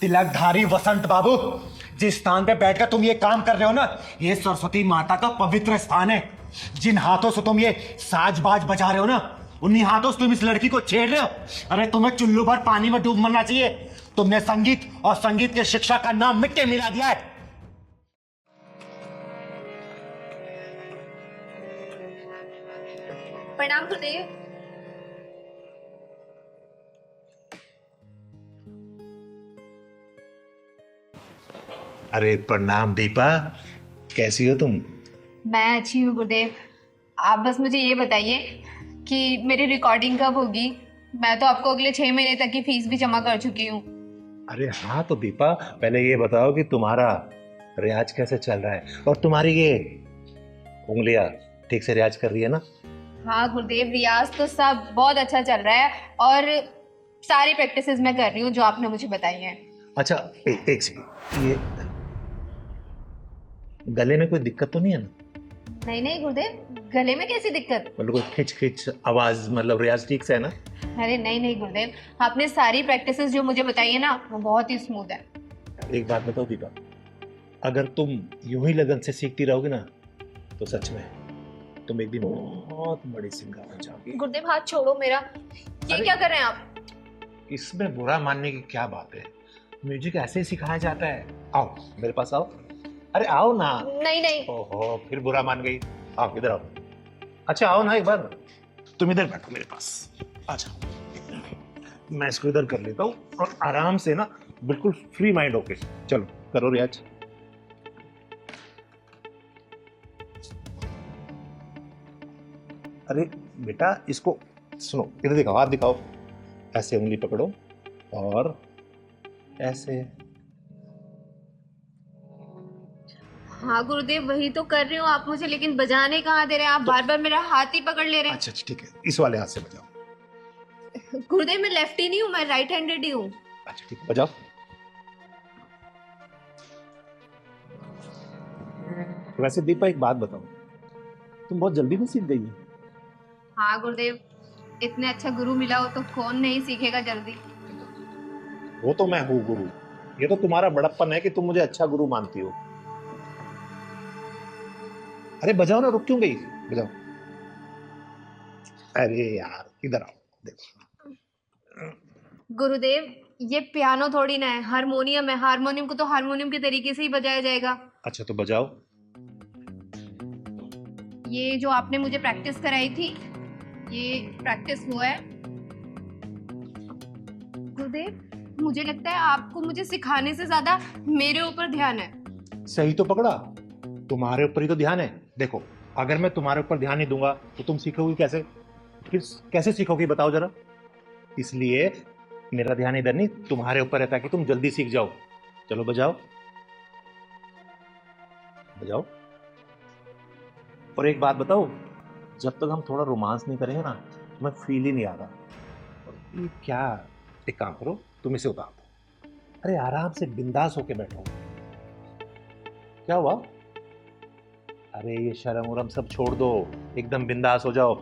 तिलकधारी वसंत बाबू, जिस स्थान पे बैठकर तुम ये काम कर रहे हो ना, ये सरस्वती माता का पवित्र स्थान है। जिन हाथों से तुम ये साज-बाज बजा रहे हो ना, उन्हीं हाथों से तुम इस लड़की को छेड़ रहे हो। अरे तुम्हें चुल्लू भर पानी में डूब मरना चाहिए। तुमने संगीत और संगीत की शिक्षा का नाम मिट्टी मिला दिया है। प्रणाम गुरुदेव। अरे प्रणाम दीपा, कैसी हो तुम? मैं अच्छी हूँ गुरुदेव। आप बस मुझे ये बताइए कि मेरी रिकॉर्डिंग कब होगी। मैं तो आपको अगले 6 महीने तक की फीस भी जमा कर चुकी हूँ। अरे हाँ, तो दीपा पहले ये बताओ कि तुम्हारा रियाज कैसे चल रहा है और तुम्हारी ये उंगलियां ठीक से रियाज कर रही है ना? हाँ गुरुदेव, रियाज तो सब बहुत अच्छा चल रहा है और सारी प्रैक्टिसेस मैं कर रही हूँ जो आपने मुझे बताई हैं। अच्छा, एक सेकंड, ये गले में कोई दिक्कत तो नहीं है ना? नहीं नहीं गुरुदेव, गले में कैसी दिक्कत? मतलब कोई खिंच खिंच आवाज, मतलब रियाज ठीक से है ना? अरे नहीं नहीं गुरुदेव, आपने सारी प्रैक्टिसेस जो मुझे बताई है ना, वो बहुत ही स्मूथ है। एक बात बताओ दीपा, अगर तुम यूं ही लगन से सीखती रहोगी ना, तो सच में तुम एक दिन बहुत बड़ी सिंगर बन जाओगी। गुरुदेव हाथ छोड़ो मेरा। ये क्या कर रहे हैं आप? इसमें बुरा मानने की क्या बात है? म्यूजिक ऐसे ही सिखाया जाता है। आओ मेरे पास आओ। अरे आओ ना। नहीं नहीं। ओहो, फिर बुरा मान गई। आओ इधर आओ। अच्छा आओ ना एक बार। तुम इधर बैठो मेरे पास। अच्छा, मैं इसको इधर कर लेता हूँ और आराम से ना, बिल्कुल फ्री माइंड होके चलो करो रियाज। अरे बेटा, इसको सुनो, इधर दिखाओ, हाथ दिखाओ। ऐसे उंगली पकड़ो और ऐसे। हाँ गुरुदेव, वही तो कर रही हूँ आप मुझे, लेकिन बजाने कहाँ दे रहे हैं आप? बार बार मेरा हाथ ही पकड़ ले रहे हैं। अच्छा ठीक है, इस वाले हाथ से बजाओ। गुरुदेव मैं लेफ्टी नहीं हूँ, मैं राइट हैंडेड ही हूँ। अच्छा ठीक है, बजाओ। वैसे दीपा एक बात बताओ, तुम बहुत जल्दी में सीख गई हो। हाँ गुरुदेव, इतने अच्छा गुरु मिला हो तो कौन नहीं सीखेगा जल्दी। वो तो मैं हूँ गुरु, ये तो तुम्हारा बड़प्पन है कि तुम मुझे अच्छा गुरु मानती हो। अरे बजाओ ना, रुक क्यों गई? बजाओ। अरे यार इधर आओ, देखो। गुरुदेव ये पियानो थोड़ी ना है, हारमोनियम है। हारमोनियम को तो हारमोनियम के तरीके से ही बजाया जाएगा। अच्छा तो बजाओ। ये जो आपने मुझे प्रैक्टिस कराई थी, ये प्रैक्टिस हुआ है। गुरुदेव मुझे लगता है आपको मुझे सिखाने से ज्यादा मेरे ऊपर ध्यान है। सही तो पकड़ा, तुम्हारे ऊपर ही तो ध्यान है। देखो, अगर मैं तुम्हारे ऊपर ध्यान नहीं दूंगा तो तुम सीखोगी कैसे? फिर कैसे सीखोगी बताओ जरा। इसलिए मेरा ध्यान इधर नहीं, तुम्हारे ऊपर है, ताकि तुम जल्दी सीख जाओ। चलो बजाओ, बजाओ। और एक बात बताओ, जब तक हम थोड़ा रोमांस नहीं करेंगे ना, तुम्हें फील ही नहीं आ रहा। और ये क्या, एक काम करो, तुम इसे उतार दो। अरे आराम से बिंदास होके बैठो। क्या हुआ? अरे ये शर्म उरम सब छोड़ दो, एकदम बिंदास हो जाओ।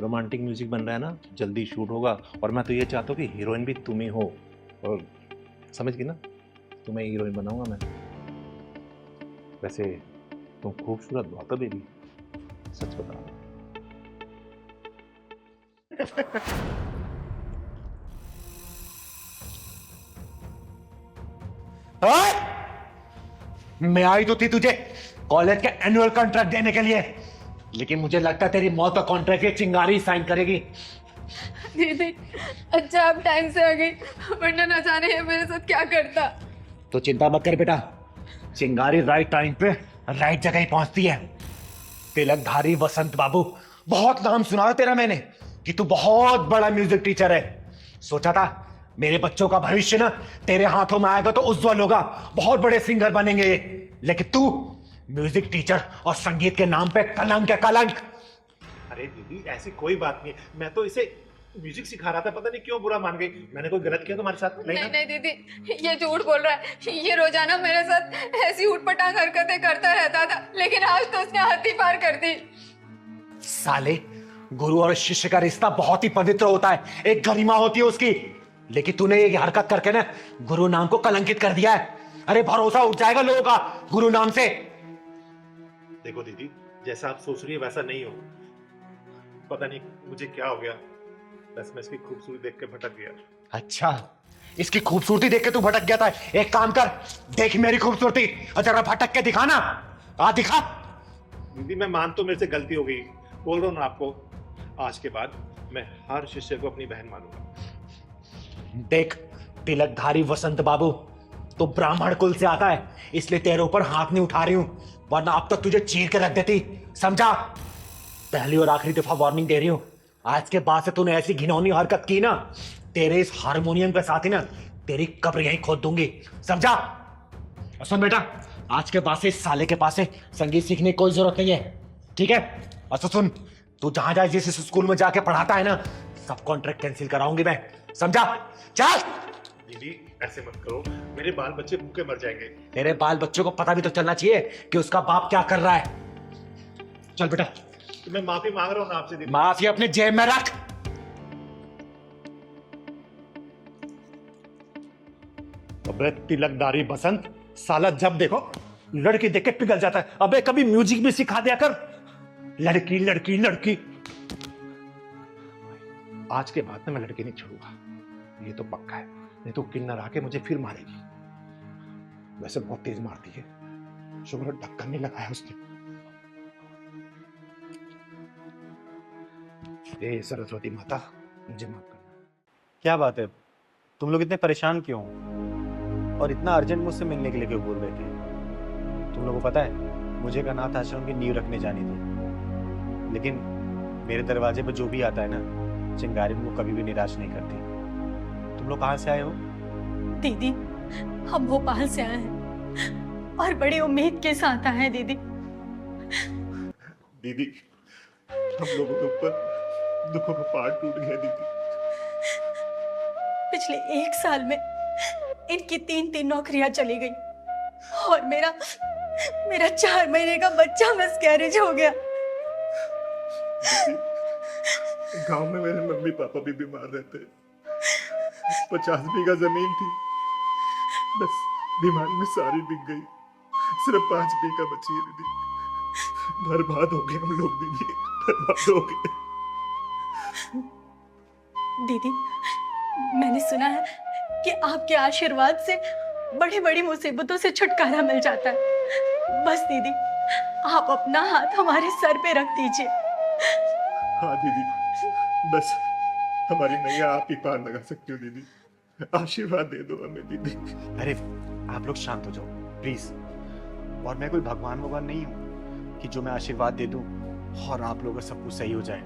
रोमांटिक म्यूजिक बन रहा है ना, जल्दी शूट होगा। और मैं तो ये चाहता हूँ कि हीरोइन भी तुम ही हो। और समझ गई ना, तुम्हें हीरोइन बनाऊंगा मैं। वैसे तुम खूबसूरत बहुत हो बेबी, सच बता। मैं आई तो थी तुझे कॉलेज के एनुअल कॉन्ट्रैक्ट देने के लिए, लेकिन मुझे लगता है तेरी मौत का कॉन्ट्रैक्ट ये चिंगारी साइन करेगी। दीदी अच्छा आप टाइम से आ गई, वरना न जाने ये मेरे साथ क्या करता। तो चिंता मत कर बेटा, चिंगारी राइट टाइम पे राइट जगह ही पहुंचती है। तिलकधारी वसंत बाबू, बहुत नाम सुना है तेरा मैंने कि तू बहुत बड़ा म्यूजिक टीचर है। सोचा था मेरे बच्चों का भविष्य ना तेरे हाथों में आएगा तो उज्जवल होगा, बहुत बड़े सिंगर बनेंगे ये। लेकिन तू म्यूजिक टीचर और संगीत के नाम पे कलंक है, कलंक। अरे दीदी ऐसी कोई बात नहीं, मैं तो इसे म्यूजिक सिखा रहा था, पता नहीं क्यों बुरा मान गई। मैंने कोई गलत किया तुम्हारे साथ? नहीं नहीं दीदी, ये झूठ बोल रहा है। ये रोजाना मेरे साथ ऐसी उठपटांग हरकतें करता रहता था, लेकिन आज तो उसने हद ही पार कर दी। साले, गुरु और शिष्य का रिश्ता बहुत ही पवित्र होता है, एक गरिमा होती है उसकी। लेकिन तूने ये हरकत करके ना गुरु नाम को कलंकित कर दिया है। अरे भरोसा उठ जाएगा लोगों का गुरु नाम से। देखो दीदी, जैसा आप सोच रही है वैसा नहीं हो। पता नहीं मुझे क्या हो गया, बस मैं इसकी खूबसूरती देख के भटक गया। अच्छा, इसकी खूबसूरती देख के तू भटक गया था। एक काम कर, देख मेरी खूबसूरती और जरा भटक के दिखा ना। आ दिखा। दीदी मैं मान तो मेरे से गलती हो गई, बोल रहा हूँ ना आपको, आज के बाद मैं हर शिष्य को अपनी बहन मानूंगा। देख तिलकधारी वसंत बाबू, तो ब्राह्मण कुल से आता है, इसलिए तेरे ऊपर हाथ नहीं उठा रही हूं, वरना अब तक तुझे चीर के रख देती। समझा? पहली और आखिरी दफा वार्निंग दे रही हूं, आज के बाद से तूने ऐसी घिनौनी हरकत की ना, तेरे इस हारमोनियम के साथ ही ना तेरी कब्र यहीं खोद दूंगी। समझा? और सुन बेटा, आज के बाद से इस साले के पास से संगीत सीखने की कोई जरूरत नहीं है, ठीक है? और तो सुन, तू जहां जाए जिस स्कूल में जाके पढ़ाता है ना, सब कॉन्ट्रैक्ट कैंसिल कराऊंगी मैं। समझा? चल। दीदी ऐसे मत करो, मेरे बाल बच्चे भूखे मर जाएंगे। तेरे बाल बच्चों को पता भी तो चलना चाहिए कि उसका बाप क्या कर रहा है। चल बेटा। तो मैं माफी मांग रहा हूँ ना आपसे दीदी। माफी अपने जेब में रख। अबे तिलकधारी बसंत, साला जब देखो लड़की देख के पिघल जाता है। अबे कभी म्यूजिक भी सिखा दिया कर। लड़की लड़की लड़की। आज के बाद में मैं लड़की नहीं छोड़ूंगा, ये तो पक्का है। नहीं तो किन्नर आके मुझे फिर मारेगी। वैसे बहुत तेज मारती है, शुक्र ढक्कन नहीं लगाया उसने। हे सरस्वती माता, मुझे माफ करना। क्या बात है, तुम लोग इतने परेशान क्यों और इतना अर्जेंट मुझसे मिलने के लिए क्यों बोल रहे थे? तुम लोगों को पता है मुझे का अनाथ आश्रम की नींव रखने जानी थी, लेकिन मेरे दरवाजे पर जो भी आता है ना, चिंगारी मुझको कभी भी निराश नहीं करती। तुम लोग कहाँ से आए हो? दीदी, हम भोपाल से आए हैं और बड़ी उम्मीद के साथ आए हैं दीदी। दीदी हम लोगों के ऊपर दुखों का पहाड़ टूट गया दीदी। पिछले 1 साल में इनकी 3 नौकरियां चली गई और मेरा 4 महीने का बच्चा मिसकैरेज हो गया। गांव में मेरे मम्मी पापा भी बीमार रहते, 50 बीघा जमीन थी, बस बीमारी में सारी बिक गई, सिर्फ 5 बीघा बची है दीदी। बर्बाद हो गए हम लोग दीदी, बर्बाद हो गए। दीदी, मैंने सुना है कि आपके आशीर्वाद से बड़ी बड़ी मुसीबतों से छुटकारा मिल जाता है। बस दीदी, आप अपना हाथ हमारे सर पे रख दीजिए। हाँ दीदी, बस हमारी नैया आप ही पार लगा सकती हो दीदी। आशीर्वाद दे दो हमें दीदी। अरे आप लोग शांत हो जाओ प्लीज। और मैं कोई भगवान नहीं हूँ कि जो मैं आशीर्वाद दे दूं और आप लोगों का सब कुछ सही हो जाए।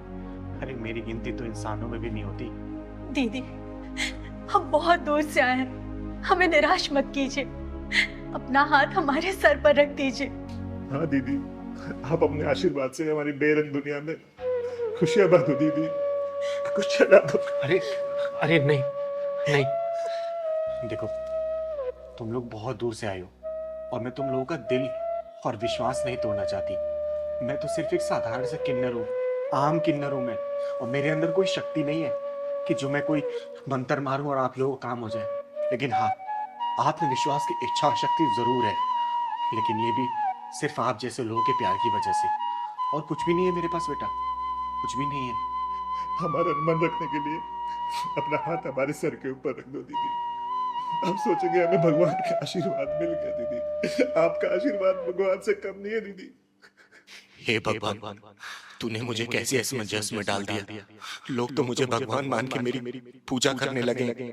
अरे मेरी गिनती तो इंसानों में भी नहीं होती। दीदी, हम बहुत दूर से आए हैं, हमें निराश मत कीजिए। अपना हाथ हमारे सर पर रख दीजिए। हाँ दीदी, आप अपने आशीर्वाद से हमारी बेरंग दुनिया में खुशियां बांटो दीदी, खुशियां बांटो। अरे नहीं नहीं, देखो तुम लोग बहुत दूर से आए हो और मैं तुम लोगों का दिल और विश्वास नहीं तोड़ना चाहती। मैं तो सिर्फ एक साधारण सा किन्नर हूँ, आम किन्नर हूँ मैं, और मेरे अंदर कोई शक्ति नहीं है कि जो मैं कोई मंत्र मारूं और आप लोगों को काम हो जाए। लेकिन हाँ, आत्मविश्वास की इच्छा और शक्ति जरूर है, लेकिन ये भी सिर्फ आप जैसे लोगों के प्यार की वजह से। और कुछ भी नहीं है मेरे पास बेटा, कुछ भी नहीं है। हमारा मन रखने के लिए अपना हाथ हमारे सर के ऊपर रख दो दीदी। आप सोचेंगे हमें भगवान का आशीर्वाद मिल गया दीदी। आपका आशीर्वाद भगवान से कम नहीं है दीदी। हे भगवान, तूने मुझे कैसे असमंजस में डाल दिया। लोग तो मुझे भगवान मान के मेरी पूजा करने लगे।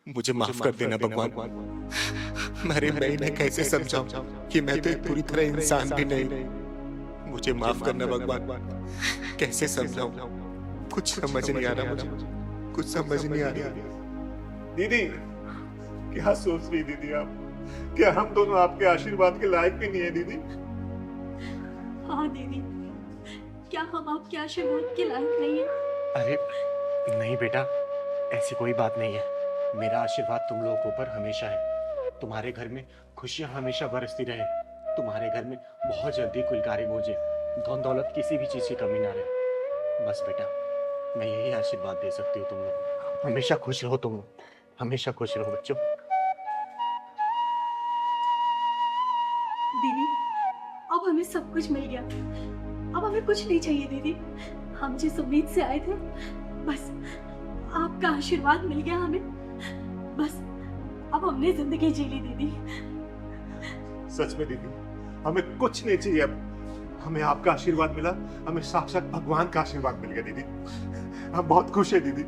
मुझे माफ कर देना भगवान। मैं इन्हें कैसे समझाऊं कि मैं तो एक पूरी तरह इंसान भी नहीं। मुझे माफ करना भगवान, कैसे समझाऊं? कुछ समझ नहीं आ रहा मुझे, कुछ समझ नहीं आ रहा। दीदी क्या सोच रही दीदी आप? क्या हम दोनों आपके आशीर्वाद के लायक भी नहीं है दीदी? हाँ दीदी, क्या हम आपके आशीर्वाद के लायक नहीं हैं? अरे नहीं बेटा, ऐसी कोई बात नहीं है। मेरा आशीर्वाद तुम लोगों के ऊपर हमेशा है। तुम्हारे घर में खुशियां हमेशा बरसती रहे, तुम्हारे घर में बहुत जल्दी कुलकारी मुझे धन दौलत किसी भी चीज की कमी ना रहे। बस बेटा, मैं यही आशीर्वाद दे सकती हूँ तुम लोग। हमेशा खुश रहो तुम लोग। हमेशा खुश रहो बच्चों। दीदी अब हमें सब कुछ मिल गया, अब हमें कुछ नहीं चाहिए दीदी। हम जिस उम्मीद से आए थे, बस आपका आशीर्वाद मिल गया हमें। बस अब हमने जिंदगी जी ली दीदी। सच में दीदी, हमें कुछ नहीं चाहिए अब। हमें आपका आशीर्वाद मिला, हमें साक्षात भगवान का आशीर्वाद मिल गया दीदी। हम बहुत खुश है दीदी।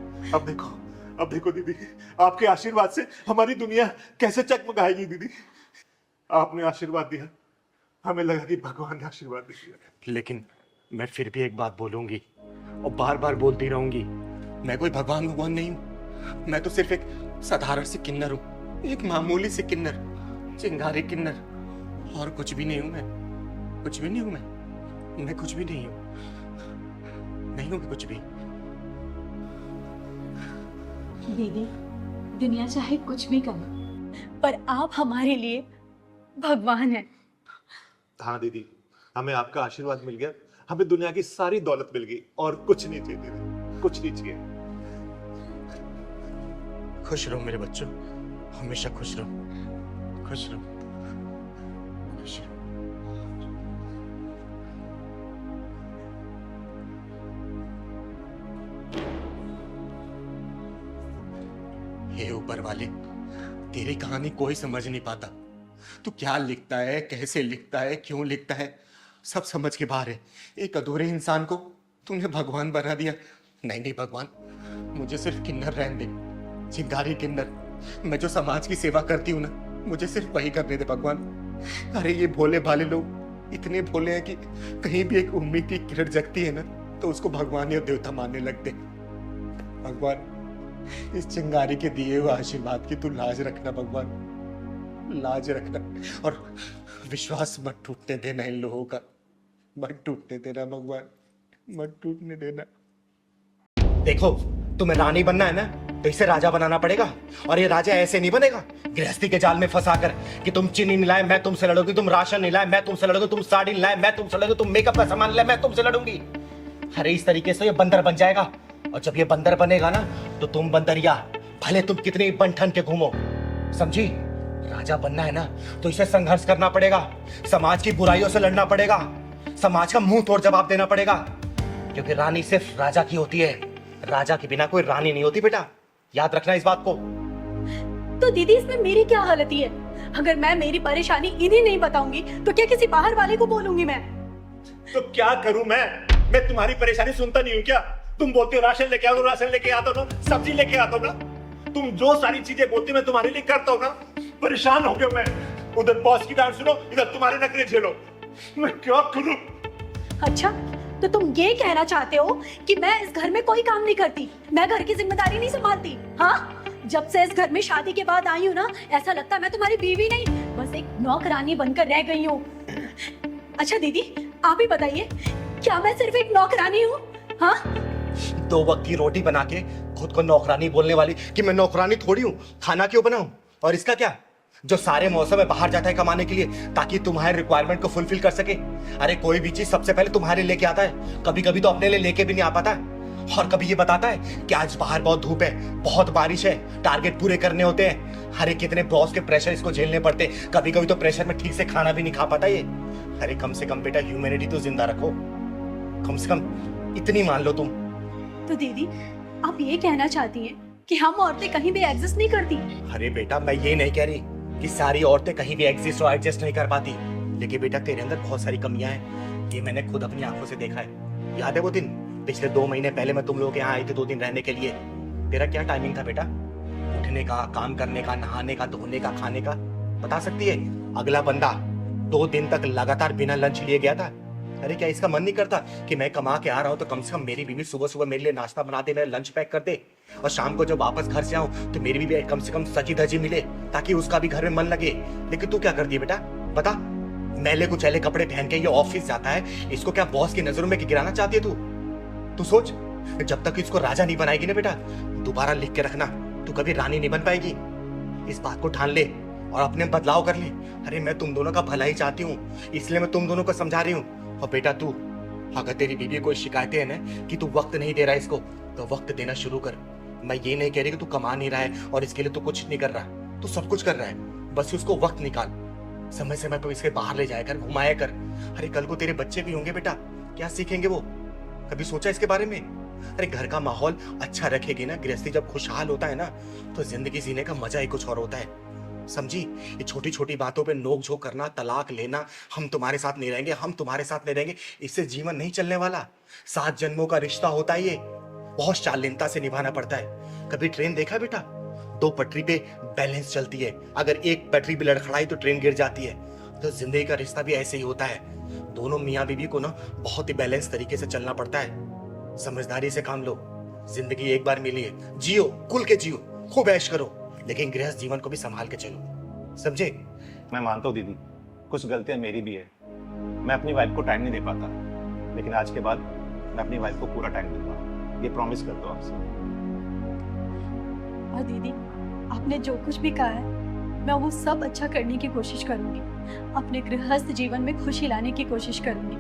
अब देखो दीदी, आपके आशीर्वाद से हमारी दुनिया कैसे चकमकाएगी दीदी। आपने आशीर्वाद दिया, हमें लगा कि भगवान ने आशीर्वाद दिया। लेकिन मैं फिर भी एक बात बोलूंगी और बार बार बोलती रहूंगी। मैं कोई भगवान नहीं हूँ। मैं तो सिर्फ एक साधारण सी किन्नर हूँ, एक मामूली सी किन्नर, चिंगारी किन्नर, और कुछ भी नहीं हूँ। मैं कुछ भी नहीं हूँ। मैं कुछ भी नहीं हूँ। नहीं हूँ कुछ भी। दीदी दुनिया चाहे कुछ भी करे, पर आप हमारे लिए भगवान हैं। हाँ दीदी, हमें आपका आशीर्वाद मिल गया, हमें दुनिया की सारी दौलत मिल गई और कुछ नहीं चाहिए दीदी, कुछ नहीं चाहिए। खुश रहो मेरे बच्चों, हमेशा खुश रहो, खुश रहो, खुश रहो। हे ऊपर वाले, तेरी कहानी कोई समझ नहीं पाता। तू क्या लिखता है, कैसे लिखता है, क्यों लिखता है, सब समझ के बाहर है। एक अधूरे इंसान को तूने भगवान बना दिया। नहीं भगवान, मुझे सिर्फ किन्नर रहने दे, चिंगारी किन्नर। मैं जो समाज की सेवा करती हूँ ना, मुझे सिर्फ वही करने दे भगवान। अरे ये भोले भाले लोग इतने भोले हैं कि कहीं भी एक उम्मीद की किरण जगती है ना, तो उसको भगवान या देवता मानने लगते। भगवान, इस चिंगारी के दिए हुए आशीर्वाद की तू लाज रखना भगवान, लाज रखना। और विश्वास मत टूटने देना इन लोगों का, मत टूटने देना भगवान, मत टूटने देना। देखो, तुम्हें रानी बनना है ना, तो इसे राजा बनाना पड़ेगा। और ये राजा ऐसे नहीं बनेगा गृहस्थी के जाल में फंसा कर कि तुम चीनी नहीं लाए मैं तुमसे लड़ूंगी, तुम राशन नहीं लाए मैं तुमसे लड़ूंगी, तुम साड़ी नहीं लाए मैं तुमसे लड़ूंगी, तुम मेकअप का सामान लाए मैं तुमसे लड़ूंगी। अरे इस तरीके से ये बंदर बन जाएगा। और जब ये बंदर बनेगा ना, तो तुम बंदरिया, भले तुम कितनी बन ठन के घूमो, समझी? राजा बनना है ना, तो इसे संघर्ष करना पड़ेगा, समाज की बुराइयों से लड़ना पड़ेगा, समाज का मुंह तोड़ जवाब देना पड़ेगा। क्योंकि रानी सिर्फ राजा की होती है, राजा के बिना कोई रानी नहीं होती बेटा, याद रखना इस बात को। तो दीदी इसमें मेरी क्या हालती है? अगर मैं मेरी परेशानी इन्हें नहीं बताऊंगी तो क्या किसी बाहर वाले को बोलूंगी मैं? तो क्या करूं मैं तुम्हारी परेशानी सुनता नहीं हूं क्या? तुम बोलते हो राशन लेके आओ, राशन लेके आता हूं ना, सब्जी लेके आता हूं ना, तुम जो सारी चीजें बोलती मैं तुम्हारे लिए करता हूं ना। परेशान हो गया मैं, उधर बॉस की डांट सुनो, इधर तुम्हारे नखरे झेलो, मैं क्या करूं? अच्छा, तो तुम ये कहना चाहते हो कि मैं इस घर में कोई काम नहीं करती, मैं घर की जिम्मेदारी नहीं संभालती? हाँ, जब से इस घर में शादी के बाद आई हूँ ना, ऐसा लगता है मैं तुम्हारी बीवी नहीं, बस एक नौकरानी बनकर रह गई हूँ। अच्छा दीदी, आप ही बताइए, क्या मैं सिर्फ एक नौकरानी हूँ? हाँ, 2 वक्त की रोटी बना के खुद को नौकरानी बोलने वाली कि मैं नौकरानी थोड़ी हूँ, खाना क्यों बनाऊं? और इसका क्या, जो सारे मौसम में बाहर जाता है कमाने के लिए ताकि तुम्हारे रिक्वायरमेंट को फुलफिल कर सके। अरे कोई भी चीज सबसे पहले तुम्हारे लेके आता है, कभी कभी तो अपने लिए लेके भी नहीं आ पाता है। और कभी ये बताता है कि आज बाहर बहुत धूप है, बहुत बारिश है, टारगेट पूरे करने होते हैं। अरे कितने बॉस के प्रेशर इसको झेलने पड़ते, कभी कभी तो प्रेशर में ठीक से खाना भी नहीं खा पाता ये। अरे कम से कम बेटा ह्यूमैनिटी तो जिंदा रखो, कम से कम इतनी मान लो तुम। तो दीदी आप ये कहना चाहती हैं कि हम औरतें कहीं भी एग्जिस्ट नहीं करती? अरे बेटा मैं ये नहीं कह रही कि सारी औरतें कहीं भी एग्जिस्ट और एडजस्ट नहीं कर पाती, लेकिन बेटा तेरे अंदर बहुत सारी कमियां हैं, ये मैंने खुद अपनी आंखों से देखा है। याद है वो दिन पिछले 2 महीने पहले मैं तुम लोगों के यहाँ आई थी 2 दिन रहने के लिए? तेरा क्या टाइमिंग था बेटा, उठने का, काम करने का, नहाने का, धोने का, खाने का? बता सकती है? अगला बंदा 2 दिन तक लगातार बिना लंच लिए गया था। अरे क्या इसका मन नहीं करता कि मैं कमा के आ रहा हूं तो कम से कम मेरी बीवी सुबह सुबह मेरे लिए नाश्ता बना दे, मेरा लंच पैक कर दे, और शाम को जब वापस घर से आऊं तो मेरी बीवी कम से कम सजी धजी मिले ताकि उसका भी घर में मन लगे। लेकिन तू क्या करती है बेटा, बता? मैले कुचैले कपड़े पहन के ये ऑफिस जाता है, इसको क्या बॉस की नजरों में गिराना चाहती है तू? तू सोच, जब तक इसको राजा नहीं बनाएगी ना बेटा, दोबारा लिख के रखना, तू कभी रानी नहीं बन पाएगी। इस बात को ठान ले और अपने बदलाव कर ले। अरे मैं तुम दोनों का भला ही चाहती हूँ, इसलिए मैं तुम दोनों को समझा रही हूँ। और बेटा तू, अगर तेरी बीवी कोई शिकायतें है ना कि तू वक्त नहीं दे रहा इसको, तो वक्त देना शुरू कर। मैं ये नहीं कह रही कि तू कमा नहीं रहा है और इसके लिए तू कुछ नहीं कर रहा, तू सब कुछ कर रहा है, बस उसको वक्त निकाल, समय समय पर इसके बाहर ले जाया कर, घुमाया कर। अरे कल को तेरे बच्चे भी होंगे बेटा, क्या सीखेंगे वो? कभी सोचा इसके बारे में? अरे घर का माहौल अच्छा रखेगी ना, गृहस्थी जब खुशहाल होता है ना तो जिंदगी जीने का मजा ही कुछ और होता है, समझी? ये छोटी छोटी बातों पे नोक झोंक करना, तलाक लेना, हम तुम्हारे साथ नहीं रहेंगे, हम तुम्हारे साथ नहीं रहेंगे, इससे जीवन नहीं चलने वाला। 7 जन्मों का रिश्ता होता है ये, बहुत शालीनता से निभाना पड़ता है। कभी ट्रेन देखा बेटा? 2 पटरी पे बैलेंस चलती है, अगर एक पटरी भी लड़खड़ाई तो ट्रेन गिर जाती है। तो जिंदगी का रिश्ता भी ऐसे ही होता है, दोनों मियाँ बीवी को ना बहुत ही बैलेंस तरीके से चलना पड़ता है। समझदारी से काम लो, जिंदगी एक बार मिली है, जियो, खुल के जियो, खूब ऐश करो, लेकिन गृहस्थ जीवन को भी संभाल के चलो, समझे? मैं मानता हूँ दीदी, कुछ गलतियां मेरी भी है, मैं अपनी वाइफ को टाइम नहीं दे पाता, लेकिन आज के बाद मैं अपनी वाइफ को पूरा टाइम दूंगा, ये प्रॉमिस करता हूँ आपसे। और दीदी, आपने जो कुछ भी कहा है मैं वो सब अच्छा करने की कोशिश करूंगी, अपने गृहस्थ जीवन में खुशी लाने की कोशिश करूंगी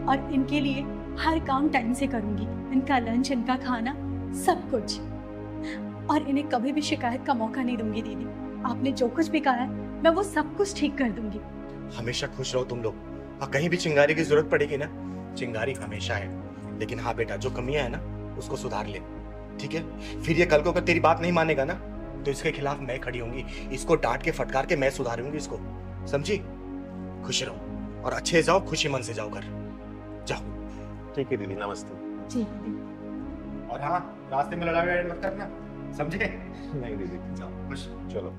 और इनके लिए हर काम टाइम से करूंगी, इनका लंच, इनका खाना, सब कुछ, और इन्हें कभी भी शिकायत का मौका नहीं दूंगी। दीदी, आपने जो कुछ भी कहा है मैं वो सब कुछ ठीक कर दूंगी। हमेशा खुश रहो तुम लोग, और कहीं भी चिंगारी की जरूरत पड़ेगी ना, चिंगारी हमेशा है, लेकिन हाँ बेटा, जो कमियां है ना उसको सुधार ले, ठीक है? फिर ये कल को अगर तेरी बात नहीं मानेगा ना तो इसके खिलाफ मैं खड़ी होंगी, इसको डांट के फटकार के मैं सुधारूंगी इसको, समझी? खुश रहो और अच्छे जाओ, खुशी मन से जाओ घर, जाओ। ठीक है दीदी, नमस्ते। जी दीदी। और हाँ, रास्ते में लड़ाई मत करना, समझे? नहीं दीदी, जाओ, खुश। चलो।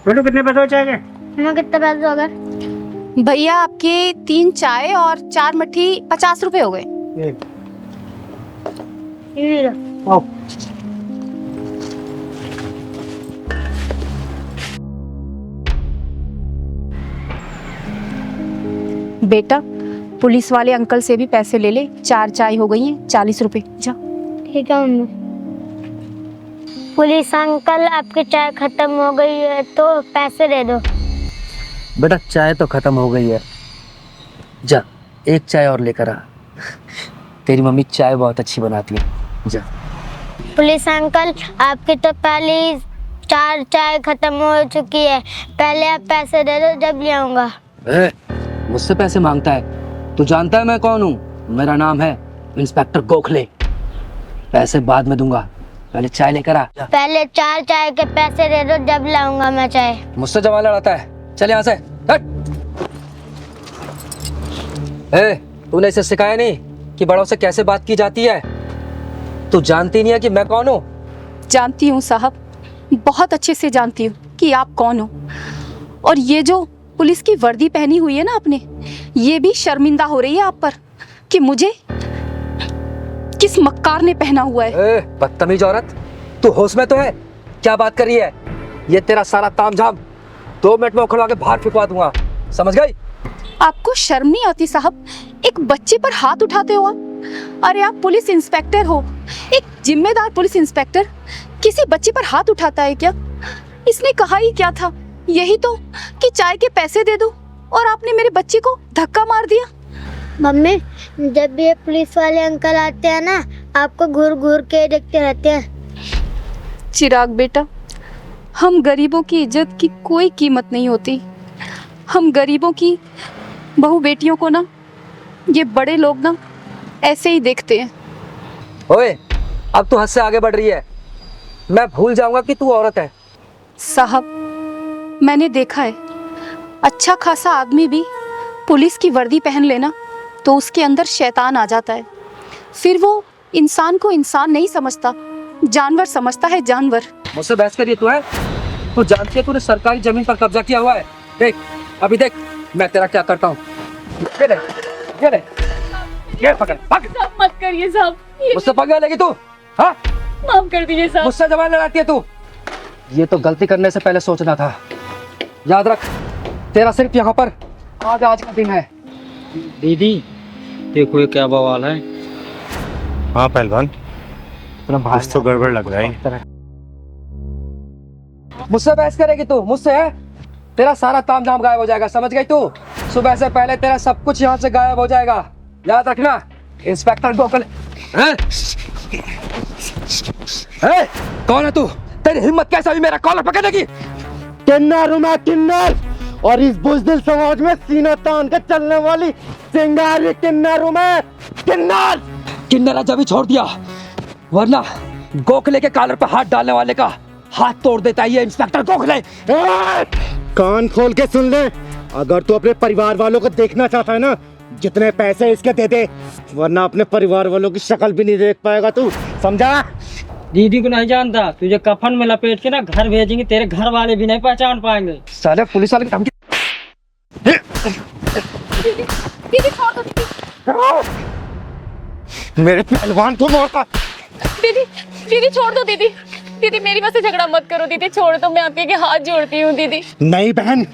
बेटू कितने पैसे हो चाय के? हमें कितने पैसे हो गए? भैया आपके 3 चाय और 4 मट्ठी 50 रुपए हो गए। ये लो। आओ। बेटा, पुलिस वाले अंकल से भी पैसे ले ले, 4 चाय हो गई हैं, 40 रुपए, जा। ठीक है मम्मी। पुलिस अंकल, आपकी चाय खत्म हो गई है तो पैसे दे दो। बेटा चाय तो खत्म हो गई है, जा एक चाय और लेकर आ, तेरी मम्मी चाय बहुत अच्छी बनाती है, जा। पुलिस अंकल, आपकी तो पहले 4 चाय खत्म हो चुकी है, पहले आप पैसे दे दो, जब ले आऊंगा। मुझसे पैसे मांगता है? तू जानता है मैं कौन हूँ? मेरा नाम है इंस्पेक्टर गोखले। पैसे बाद में दूंगा, पहले चाय लेकर आ। पहले 4 चाय के पैसे दे दो, जब लाऊंगा मैं चाय। मुझसे जवान लड़ाता है, चल यहाँ से हट। तूने इसे सिखाया नहीं कि बड़ों से कैसे बात की जाती है? तू जानती नहीं है कि मैं कौन हूँ? जानती हूँ साहब, बहुत अच्छे से जानती हूँ कि आप कौन हो, और ये जो पुलिस की वर्दी पहनी हुई है ना आपने, ये भी शर्मिंदा हो रही है आप पर कि मुझे किस मक्कार ने पहना हुआ है। बदतमीज औरत, तू होश में तो है? क्या बात कर रही है? ये तेरा सारा तामझाम 2 मिनट में उखड़वा के बाहर फेंकवा दूंगा, समझ गई? आपको शर्म नहीं आती साहब? एक बच्चे पर हाथ उठाते हो आप? अरे आप पुलिस इंस्पेक्टर हो, एक जिम्मेदार पुलिस इंस्पेक्टर किसी बच्चे पर हाथ उठाता है क्या? इसने कहा ही क्या था? यही तो कि चाय के पैसे दे दो, और आपने मेरे बच्चे को धक्का मार दिया। मम्मी, जब भी ये पुलिस वाले अंकल आते हैं ना, आपको घूर घूर के देखते रहते हैं। चिराग बेटा, हम गरीबों की इज्जत की कोई कीमत नहीं होती। हम गरीबों की बहू बेटियों को ना ये बड़े लोग ना ऐसे ही देखते हैं। ओए, अब तू हद से आगे बढ़ रही है, मैं भूल जाऊंगा कि तू औरत है। साहब, मैंने देखा है, अच्छा खासा आदमी भी पुलिस की वर्दी पहन लेना तो उसके अंदर शैतान आ जाता है, फिर वो इंसान को इंसान नहीं समझता, जानवर समझता है, जानवर। मुझसे बहस करिए तू है? तू जानती है तूने सरकारी जमीन पर कब्जा किया हुआ है? देख, अभी देख मैं तेरा क्या करता हूँ। ये ले, ये पकड़, पकड़। मत करिए साहब, मुझसे पकड़ लेगी तू? हाँ, माफ कर दीजिए साहब। मुझसे जवान लड़ाती है तू? ये तो गलती करने से पहले सोचना था। याद रख, तेरा सिर्फ यहाँ पर आज का दिन है। दीदी देखो ये क्या बवाल है। हाँ पहलवान, कुछ तो गड़बड़ लग रहा है। मुझसे बहस करेगी तू? मुझसे है? तेरा सारा तामझाम गायब हो जाएगा, समझ गई तू? सुबह से पहले तेरा सब कुछ यहाँ से गायब हो जाएगा, याद रखना। इंस्पेक्टर गोखले। हैं? कौन है तू? तेरी हिम्मत कैसे हुई मेरा कॉलर पकड़ने की? किन्नर हूं मैं, किन्नर, और इस बुज़दिल समाज में सीना तान के चलने वाली चिंगारी किन्नर हूं मैं, किन्नर। किन्नर जब ही छोड़ दिया, वरना गोखले के कॉलर पर हाथ डालने वाले का हाथ तोड़ देता है ये इंस्पेक्टर गोखले। कान खोल के सुन ले, अगर तू अपने परिवार वालों को देखना चाहता है ना, जितने पैसे इसके दे दे, वरना अपने परिवार वालों की शक्ल भी नहीं देख पाएगा तू, समझा? दीदी को नहीं जानता, तुझे कफन में लपेट के ना घर भेजेंगे, तेरे घर वाले भी नहीं पहचान पाएंगे। साले पुलिस वाले की धमकी। दीदी छोड़ दो दीदी। मेरे पहलवान को मारता। दीदी दीदी छोड़ दो दीदी। दीदी मेरी वजह से झगड़ा मत करो दीदी, छोड़ दो, मैं आपके के हाथ जोड़ती हूँ दीदी। नहीं बहन,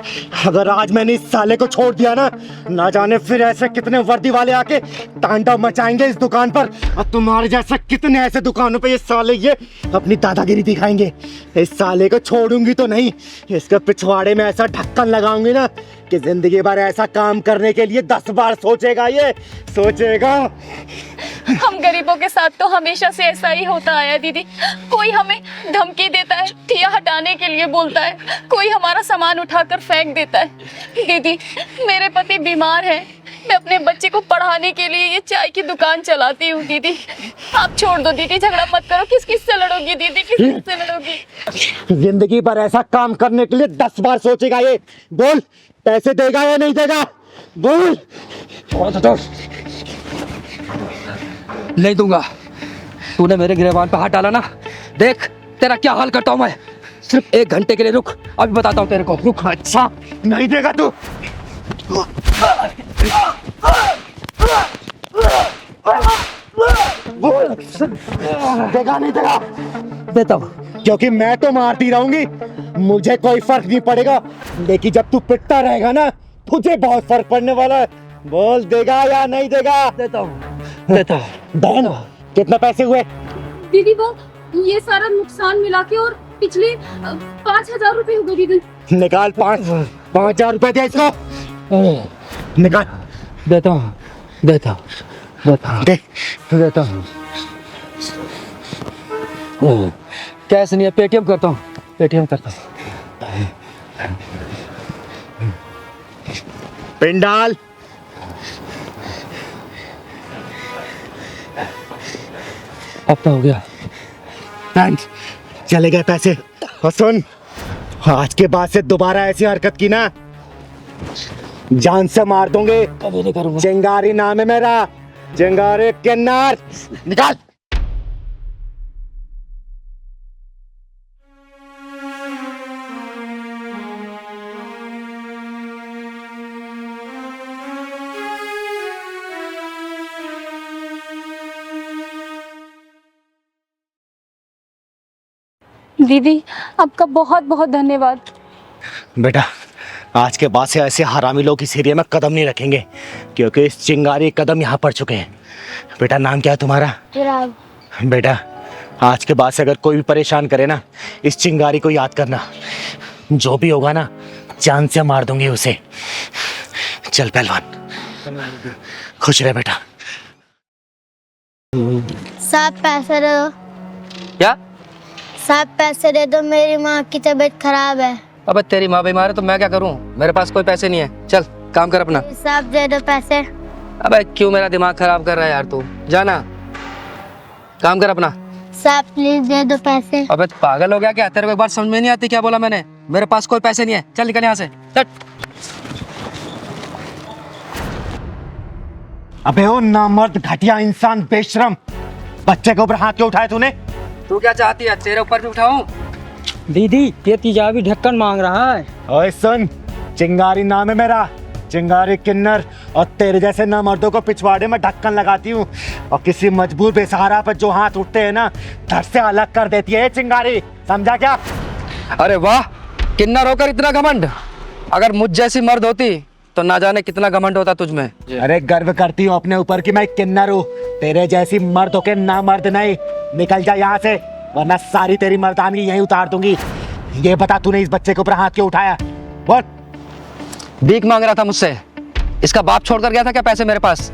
अगर आज मैंने इस साले को छोड़ दिया ना जाने फिर ऐसे कितने वर्दी वाले आके तांडव मचाएंगे इस दुकान पर, और तुम्हारे जैसे कितने ऐसे दुकानों पे ये साले ये अपनी दादागिरी दिखाएंगे। इस साले को छोड़ूंगी तो नहीं, इसके पिछवाड़े में ऐसा ढक्कन लगाऊंगी ना कि जिंदगी भर ऐसा काम करने के लिए 10 बार सोचेगा, ये सोचेगा। हम गरीबों के साथ तो हमेशा से ऐसा ही होता आया दीदी। कोई हमें धमकी देता है, ठिया हटाने के लिए बोलता है, कोई हमारा सामान उठाकर फेंक देता है। दीदी मेरे पति बीमार है, मैं अपने बच्चे को पढ़ाने के लिए ये चाय की दुकान चलाती हूँ। दीदी आप छोड़ दो दीदी, झगड़ा मत करो। किस किस से लड़ोगी दीदी, किस किस से लड़ोगी? जिंदगी भर ऐसा काम करने के लिए 10 बार सोचेगा ये। बोल, पैसे देगा या नहीं देगा? बोल। नहीं दूंगा। तूने मेरे गिरबान पे हाथ डाला ना, देख तेरा क्या हाल करता हूं मैं। सिर्फ 1 घंटे के लिए रुक, अभी बताता हूं तेरे को। रुक। अच्छा नहीं देगा तू? बोल, देगा नहीं देगा? देता हूं। क्योंकि मैं तो मारती रहूंगी, मुझे कोई फर्क नहीं पड़ेगा, लेकिन जब तू पिटता रहेगा ना, तुझे बहुत फर्क पड़ने वाला है। बोल, देगा या नहीं देगा? देता हूं, देता हूं। बहन कितने पैसे हुए? दीदी वो ये सारा नुकसान मिला के और पिछले 5,000 रुपए हो गए दीदी। निकाल। 5,000 रुपए दे इसको, निकाल। देता हूं, देता हूं, देता हूं, दे। देता हूं। कैश नहीं है, पेटीएम करता हूं, पेटीएम करता हूं। पिन डाल। अब तो हो गया। थैंक्स, चले गए पैसे। और सुन, आज के बाद से दोबारा ऐसी हरकत की ना, जान से मार दूंगे। कभी नहीं करूंगा। चिंगारी नाम है मेरा, चिंगारी किन्नर। निकाल। दीदी आपका बहुत बहुत धन्यवाद। बेटा, आज के बाद से ऐसे हरामी लोग इस एरिया में कदम नहीं रखेंगे, क्योंकि इस चिंगारी कदम यहाँ पड़ चुके हैं। बेटा नाम क्या है तुम्हारा? चिराग। बेटा आज के बाद से अगर कोई भी परेशान करे ना, इस चिंगारी को याद करना, जो भी होगा ना जान से मार दूंगी उसे। चल पहलवान, खुश रहे बेटा। साहब पैसे दे दो। क्या? साहब पैसे दे दो, मेरी माँ की तबीयत खराब है। अबे तेरी माँ बीमार है तो मैं क्या करूं? मेरे पास कोई पैसे नहीं है। चल काम कर अपना। साहब दे दो पैसे। अबे क्यों मेरा दिमाग खराब कर रहा है यार तू? जाना, काम कर अपना। साहब प्लीज दे दो पैसे। अबे तू पागल हो गया क्या? तेरे को एक बार समझ में नहीं आती क्या बोला मैंने? मेरे पास कोई पैसे नहीं है, चल निकल यहाँ से। चल। अबे ओ नामर्द, घटिया इंसान, बेशरम, बच्चे के ऊपर हाथ क्यों उठाए तूने? तू क्या चाहती है, तेरे ऊपर भी उठाऊं? दीदी ये तेजाबी ढक्कन मांग रहा है। ओए सुन, चिंगारी नाम है मेरा, चिंगारी किन्नर, और तेरे जैसे नामर्दों को पिछवाड़े में ढक्कन लगाती हूँ, और किसी मजबूर बेसहारा पर जो हाथ उठते हैं ना, धड़ से अलग कर देती है ये चिंगारी, समझा क्या? अरे वाह, किन्नर होकर इतना घमंड। अगर मुझ जैसी मर्द होती तो ना जाने कितना घमंड होता तुझ में। अरे गर्व करती हूँ अपने ऊपर कि मैं किन्नर हूँ, तेरे जैसी मर्द होके ना मर्द नहीं। निकल जा यहाँ से, वरना सारी तेरी मर्दानगी यहीं उतार दूंगी। ये बता, तूने इस बच्चे के ऊपर हाथ क्यों उठाया? बोल। भीख मांग रहा था मुझसे, इसका बाप छोड़ कर गया था क्या पैसे मेरे पास?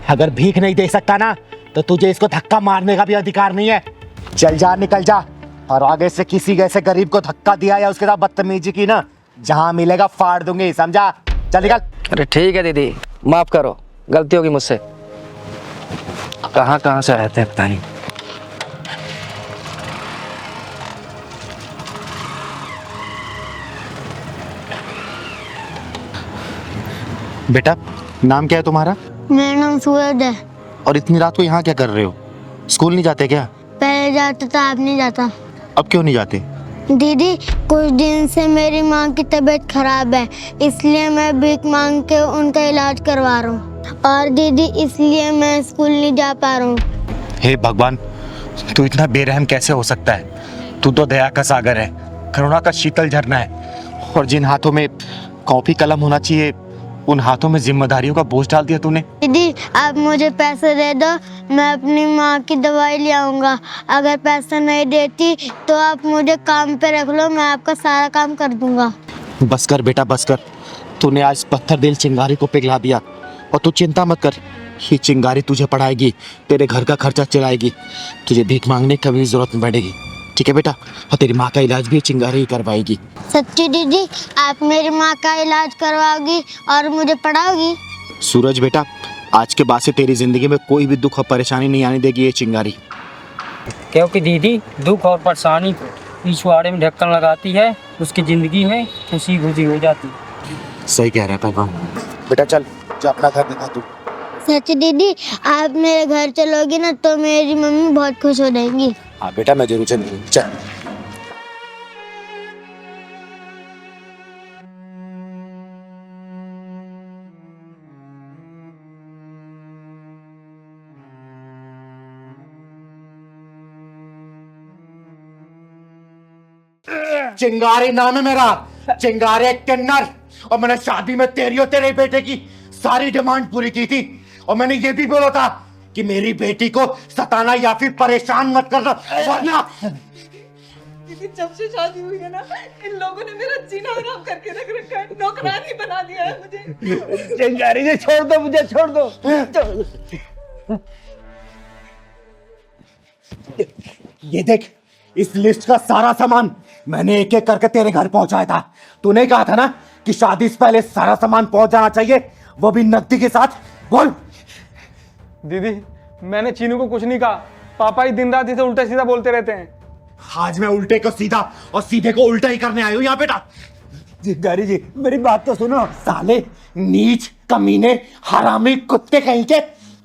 अगर भीख नहीं दे सकता ना तो तुझे इसको धक्का मारने का भी अधिकार नहीं है। चल जा, निकल जा, और आगे से किसी ऐसे गरीब को धक्का दिया या उसके साथ बदतमीजी की ना, जहां मिलेगा फाड़ दूंगी, समझा? चल निकल। अरे ठीक है दीदी, माफ करो, गलती होगी मुझसे। कहाँ कहाँ से आए थे पता नहीं। बेटा, नाम क्या है तुम्हारा? मेरा नाम सूरज है। और इतनी रात को यहाँ क्या कर रहे हो? स्कूल नहीं जाते क्या? पहले जाता था, अब नहीं जाता। अब क्यों नहीं जाते? दीदी, कुछ दिन से मेरी माँ की तबीयत खराब है, इसलिए मैं भीख मांग के उनका इलाज करवा रहा हूँ। और दीदी, इसलिए मैं स्कूल नहीं जा पा रहा हूँ। हे भगवान, तू इतना बेरहम कैसे हो सकता है? तू तो दया का सागर है, करुणा का शीतल झरना है, और जिन हाथों में कॉपी कलम होना चाहिए उन हाथों में जिम्मेदारियों का बोझ डाल दिया तूने। दीदी, आप मुझे पैसे दे दो, मैं अपनी माँ की दवाई ले आऊँगा। अगर पैसा नहीं देती तो आप मुझे काम पे रख लो, मैं आपका सारा काम कर दूँगा। बस कर बेटा, बस कर। तूने आज पत्थर दिल चिंगारी को पिघला दिया, और तू चिंता मत कर, ये चिंगारी तुझे पढ़ाएगी, तेरे घर का खर्चा चलाएगी, तुझे भीख मांगने की कभी जरूरत नहीं पड़ेगी। ठीक है बेटा? और तेरी माँ का इलाज भी चिंगारी ही करवाएगी। सच्ची दीदी, आप मेरी माँ का इलाज करवाओगी और मुझे पढ़ाओगी? सूरज बेटा, आज के बाद से तेरी जिंदगी में कोई भी दुख और परेशानी नहीं आने देगी ये चिंगारी। क्योंकि दीदी दुख और परेशानी को पिछवाड़े में ढक्कन लगाती है, उसकी जिंदगी में खुशी खुशी हो जाती है। सही कह रहा है भगवान। बेटा चल, जा अपना घर दिखा तू। सच्ची दीदी, आप मेरे घर चलोगी ना तो मेरी मम्मी बहुत खुश हो जाएंगी। हाँ बेटा, मैं जरूर चलूंगी, चल। चिंगारी नाम है मेरा, चिंगारी एक किन्नर, और मैंने शादी में तेरी और तेरे बेटे की सारी डिमांड पूरी की थी, और मैंने ये भी बोला था कि मेरी बेटी को सताना या फिर परेशान मत करना, वरना। दीदी, जब से शादी हुई है ना, इन लोगों ने मेरा जीना हराम करके रख रखा है, नौकरानी बना दिया है मुझे। चिंगारी से छोड़ दो मुझे, छोड़ दो। ये देख, इस लिस्ट का सारा सामान मैंने एक एक करके तेरे घर पहुंचाया था। तूने कहा था ना कि शादी से पहले सारा सामान पहुंच जाना चाहिए, वो भी नकदी के साथ। बोल। दीदी, मैंने चीनू को कुछ नहीं कहा, पापा ही दिन रात इसे उल्टा सीधा बोलते रहते हैं। आज मैं उल्टे को सीधा और सीधे को उल्टा ही करने आया हूं यहाँ बेटा। चिंगारी जी, मेरी बात तो सुनो। साले नीच, कमीने, हरामी, कुत्ते कहीं के,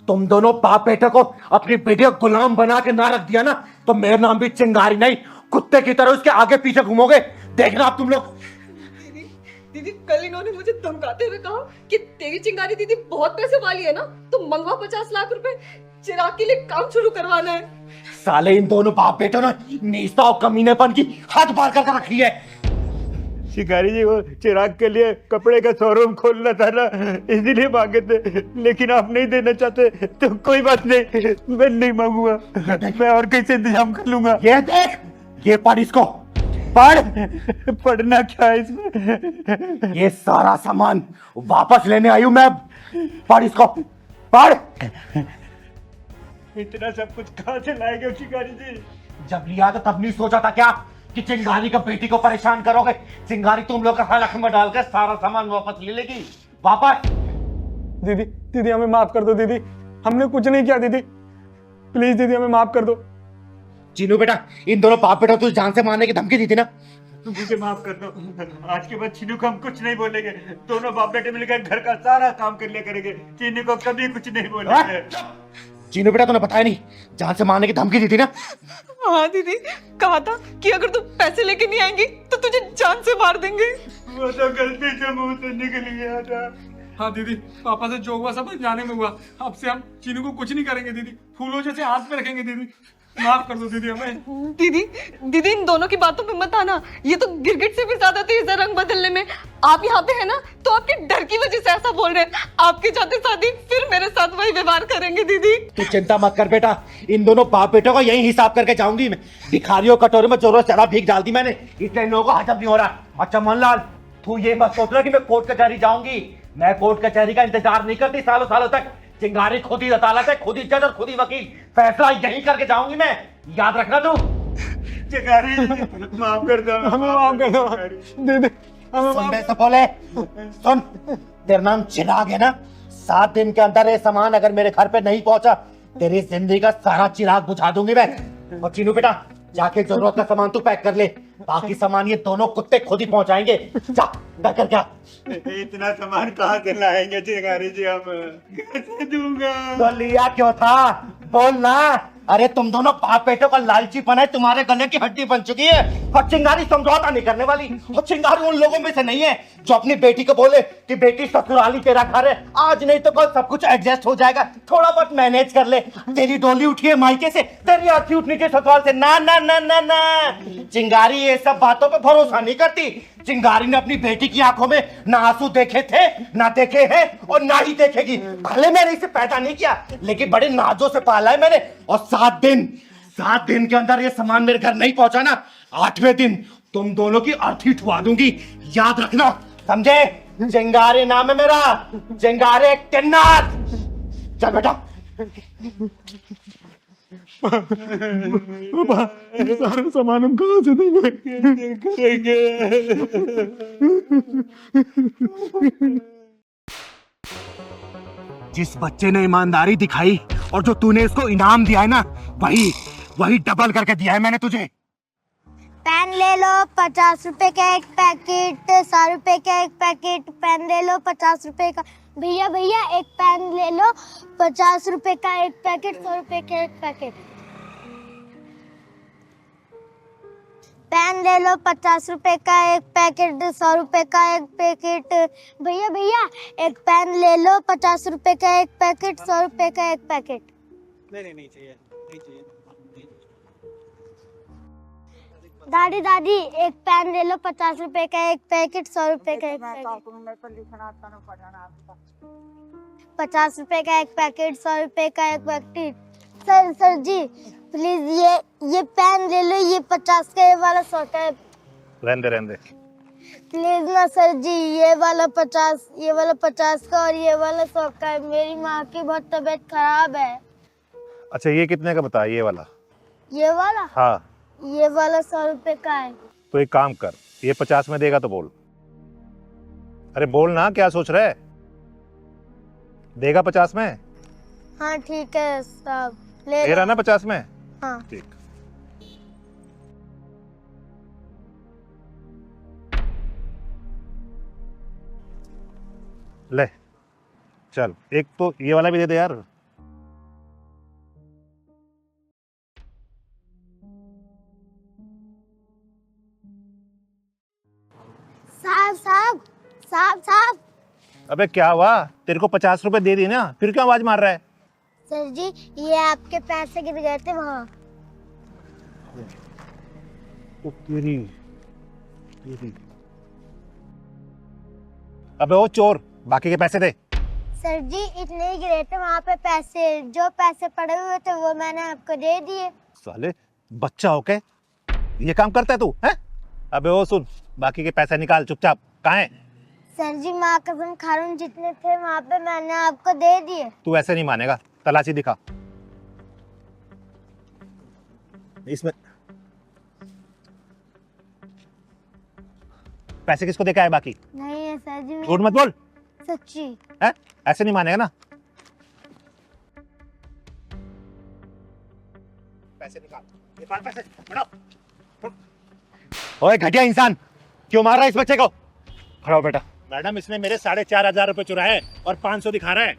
तुम दोनों बाप बेटे को अपनी बेटी को गुलाम बना के ना रख दिया ना तो मेरा नाम भी चिंगारी नहीं, कुत्ते की तरह उसके आगे पीछे घूमोगे। देखना आप तुम लोग। दीदी, कल इन्होंने मुझे धमकाते हुए कहा कि तेरी चिंगारी दीदी बहुत पैसे वाली है ना, तो मंगवा 50 लाख रुपए, चिराग के लिए काम शुरू करवाना है। साले इन दोनों बाप बेटों ने नीचता और कमीनेपन की हद पार कर रखी है। शिकारी जी, वो चिराग के लिए कपड़े का शोरूम खोलना था ना, इसीलिए मांगे थे, लेकिन आप नहीं देना चाहते तो कोई बात नहीं, मैं नहीं मांगूंगा, मैं और कैसे इंतजाम कर लूंगा। ये देख, ये पढ़ इसको, पढ़। पढ़ना क्या है इसमें? ये सारा सामान वापस लेने आई हूं मैं, पढ़ इसको, पढ़। इतना सब कुछ कहाँ से लाएंगे शिकारी जी? जब लिया तो तब नहीं सोचा था क्या कि चिंगारी का बेटी को परेशान करोगे? चिंगारी तुम लोग का हलक में डालकर सारा सामान वापस ले लेगी। वापस। दीदी, दीदी हमें माफ कर दो दीदी, हमने कुछ नहीं किया दीदी, प्लीज दीदी हमें माफ कर दो। चीनू बेटा, इन दोनों बाप बेटा तुझे जान से मारने की धमकी दी थी ना? मुझे माफ कर दो, आज के बाद चीनू को हम कुछ नहीं बोलेंगे, दोनों बाप बेटे मिलकर घर का सारा काम कर लिया करेंगे, चीनू को कभी कुछ नहीं बोलेंगे। चीनू बेटा, तूने बताया नहीं, जान से मारने की धमकी दी थी ना? हाँ दीदी, कहा था कि अगर तू पैसे लेके नहीं आएंगी तो तुझे जान से मार देंगे। वो तो गलती से मुंह से निकल गया था। हाँ दीदी, पापा से जो हुआ सब जाने में हुआ, अब से हम चीनू को कुछ नहीं करेंगे दीदी, फूलों जैसे हाथ पे रखेंगे दीदी, माफ कर दो दीदी हमें। दीदी, दीदी इन दोनों की बातों पे मत आना, ये तो गिरगिट से भी ज्यादा तेज है रंग बदलने में। आप यहाँ पे है ना तो आपके डर की वजह से ऐसा बोल रहे हैं, आपके जाते शादी फिर मेरे साथ वही व्यवहार करेंगे। दीदी तू चिंता मत कर बेटा, इन दोनों बाप बेटों का यही हिसाब करके जाऊंगी मैं। भिखारियों कटोरे में चोरों शराब भीख डाल दी मैंने, इसलिए इन लोगों को हजम नहीं हो रहा। अच्छा मनलाल, तू ये मत सोच रहा कि मैं कोर्ट कचहरी जाऊंगी, मैं कोर्ट कचहरी का इंतजार नहीं करती सालों सालों तक। चिंगारी खुद ही अदालत है, खुद ही जज और खुद ही वकील। फैसला यही करके जाऊंगी मैं, याद रखना तू। चिंगारी माफ कर दो, हमें माफ कर दो दीदी, हमें सुन बे सपोले, सुन, तेरा नाम चिराग है ना? 7 दिन के अंदर ये सामान अगर मेरे घर पे नहीं पहुंचा, तेरी जिंदगी का सारा चिराग बुझा दूंगी मैं। और चीनू बेटा, जाके जरूरत का सामान तू पैक कर ले, बाकी सामान ये दोनों कुत्ते खुद ही पहुंचाएंगे। जा कर क्या? इतना सामान कहाँ से लाएंगे चिंगारी जी, हम कैसे दूंगा? तो लिया क्यों था? बोल ना। अरे तुम दोनों बाप बेटों का लालची पना है, तुम्हारे गले की हड्डी बन चुकी है। और चिंगारी समझौता नहीं करने वाली। और चिंगारी उन लोगों में से नहीं है जो अपनी बेटी को बोले कि बेटी ससुराली तेरा घर है, आज नहीं तो कल सब कुछ एडजस्ट हो जाएगा, थोड़ा बहुत मैनेज कर ले। तेरी डोली उठी है मायके से, तेरी अर्थी उठनी चाहिए ससुराल से। ना ना ना ना ना, चिंगारी ये सब बातों पे भरोसा नहीं करती। चिंगारी ने अपनी बेटी की आंखों में ना आंसू देखे थे, ना देखे हैं और ना ही देखेगी। भले मैंने इसे पैदा नहीं किया, लेकिन बड़े नाजों से पाला है मैंने। और 7 दिन के अंदर ये सामान मेरे घर नहीं पहुंचा ना, 8वें दिन तुम दोनों की अर्थी उठवा दूंगी, याद रखना, समझे? चिंगारी नाम है मेरा, चिंगारी किन्नर। चल बेटा। सारा सामान हम कहाँ से देंगे? जिस बच्चे ने ईमानदारी दिखाई और जो तूने इसको इनाम दिया है ना, वही डबल करके दिया है मैंने तुझे। पेन ले लो 50 रुपए का एक पैकेट, 100 रुपए का एक पैकेट। पेन ले लो 50 रुपए का। भैया भैया एक पेन ले लो 50 रुपए का एक पैकेट, 100 रुपए का एक पैकेट। पेन ले लो 50 रुपए का एक पैकेट, 100 रुपए का एक पैकेट। भैया भैया एक पेन ले लो 50 रुपए का एक पैकेट, 100 रुपए का एक पैकेट। नहीं चाहिए, नहीं चाहिए। दादी दादी एक पेन ले लो 50 रुपए का एक पैकेट, 100 रुपए का एक पैकेट। 50 रुपए का एक पैकेट, 100 रुपए का एक पैकेट। सर जी प्लीज ये पेन ले लो, ये 50 का, ये वाला 100 का। रहने प्लीज ना सर जी, ये वाला 50 का और ये वाला 100 का है। मेरी माँ की बहुत तबीयत खराब है। अच्छा ये कितने का बता? ये वाला? ये वाला? हाँ। ये वाला 100 रुपए का है। तो एक काम कर, ये 50 में देगा तो बोल। अरे बोल ना, क्या सोच रहा है? देगा 50 में? हाँ ठीक है साहब, ले रहा ना 50 में? हाँ ठीक। ले चल, एक तो ये वाला भी दे दे यार। साहब। अबे क्या हुआ? तेरे को 50 रुपए दे दी ना, फिर क्यों आवाज मार रहा है? सर जी ये आपके पैसे गिर गए थे वहाँ। तेरी। अबे ओ चोर, बाकी के पैसे दे। सर जी इतने ही गिरे थे वहाँ पे पैसे, जो पैसे पड़े हुए थे वो मैंने आपको दे दिए। साले बच्चा हो के ये काम करता है तू, हैं? अबे ओ सुन, बाकी के पैसे निकाल चुपचाप। कहाँ है? सर जी माँ कसम खा रहा हूँ, जितने थे वहाँ पे मैंने आपको दे दिए। तू ऐसे नहीं मानेगा, तलाशी दिखा। इसमें पैसे किसको देखा है बाकी? नहीं है सर जी। झूठ मत बोल। सच्ची है? ऐसे नहीं मानेगा ना। पैसे निकाल पैसे, बढ़ाओ। ओए घटिया इंसान, क्यों मार रहा है इस बच्चे को? खड़ा हो बेटा। मैडम इसने मेरे 4,500 रुपए चुराए हैं और 500 दिखा रहा है।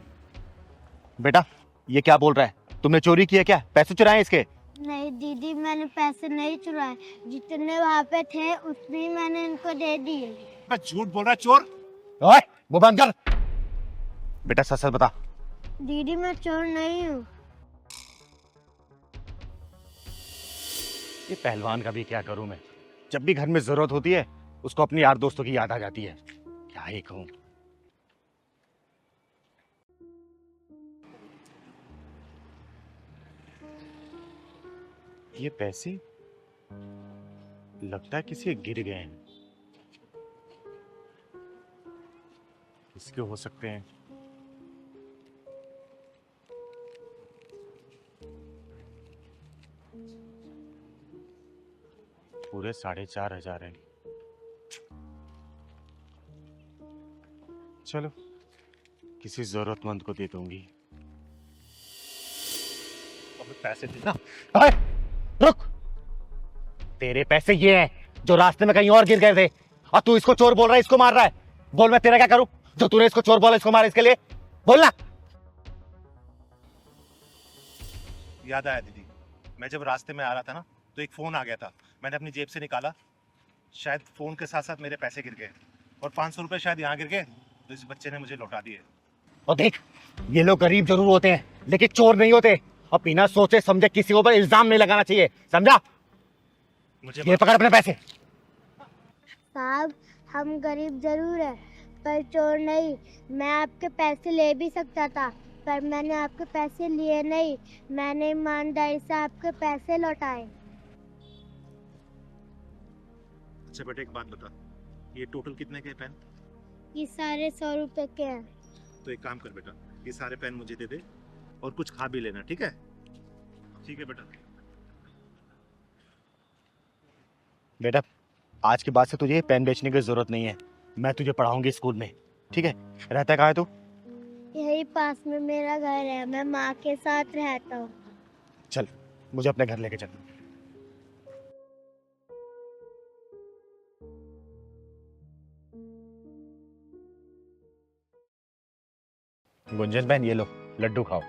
बेटा ये क्या बोल रहा है? तुमने चोरी किया क्या? पैसे चुराए इसके? नहीं दीदी, मैंने पैसे नहीं चुराए, जितने वहाँ पे थे उतने ही मैंने इनको दे दिए। झूठ बोल रहा है चोर। ओए वो बंद कर। बेटा सच सच बता। दीदी मैं चोर नहीं हूँ। ये पहलवान का भी क्या करूं मैं, जब भी घर में जरूरत होती है उसको अपनी यार दोस्तों की याद आ जाती है। क्या ही कहूं। ये पैसे लगता है किसी गिर गए हैं। इसके हो सकते हैं। पूरे 4,500 हैं। चलो किसी जरूरतमंद को दे दूंगी। अब पैसे देना। अरे रुक, तेरे पैसे ये हैं जो रास्ते में कहीं और गिर गए थे, और तू इसको चोर बोल रहा है, इसको मार रहा है। बोल मैं तेरा क्या करूं जो तूने इसको चोर बोला, इसको मार, इसके लिए बोलना। याद आया दीदी, मैं जब रास्ते में आ रहा था ना तो एक फोन आ गया था। मैंने अपनी जेब से निकाला, शायद फोन के साथ साथ मेरे पैसे गिर गए और 500 रुपए शायद यहाँ गिर गए, तो इस बच्चे ने मुझे लौटा दिए। और देख, ये लोग गरीब जरूर होते हैं लेकिन चोर नहीं होते, और बिना सोचे समझे किसी के ऊपर इल्जाम नहीं लगाना चाहिए, समझा? मुझे ये पकड़ अपने पैसे। साहब, हम गरीब जरूर है पर चोर नहीं। मैं आपके पैसे ले भी सकता था पर मैंने आपके पैसे लिए नहीं। मैंने ईमानदारी से आपके पैसे लौटाए। अच्छा बेटा एक बात बता, ये टोटल कितने के पेन? ये सारे 100 रुपए के हैं। तो एक काम कर बेटा, ये सारे पेन मुझे दे दे और कुछ खा भी लेना, ठीक है? ठीक है बेटा। बेटा आज के बाद से तुझे पेन बेचने की जरूरत नहीं है, मैं तुझे पढ़ाऊंगी स्कूल में, ठीक है? रहता कहाँ है तू? यही पास में मेरा घर है, मैं माँ के साथ रहता हूँ। चल मुझे अपने घर लेके चल। गुंजन बहन ये लो लड्डू खाओ।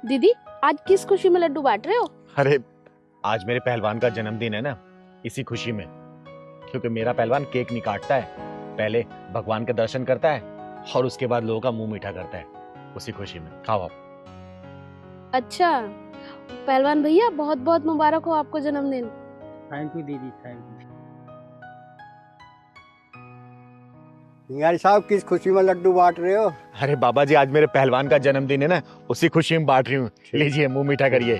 दीदी आज किस खुशी में लड्डू बांट रहे हो? अरे आज मेरे पहलवान का जन्मदिन है ना, इसी खुशी में। क्योंकि मेरा पहलवान केक नहीं काटता है, पहले भगवान के दर्शन करता है और उसके बाद लोगों का मुंह मीठा करता है, उसी खुशी में। खाओ आप। अच्छा पहलवान भैया, बहुत बहुत मुबारक हो आपको जन्मदिन। थैंक यू दीदी, थैंक यू। सिंगारी साहब किस खुशी में लड्डू बांट रहे हो? अरे बाबा जी आज मेरे पहलवान का जन्मदिन है ना, उसी खुशी में बांट रही हूँ। लीजिए मुंह मीठा करिए।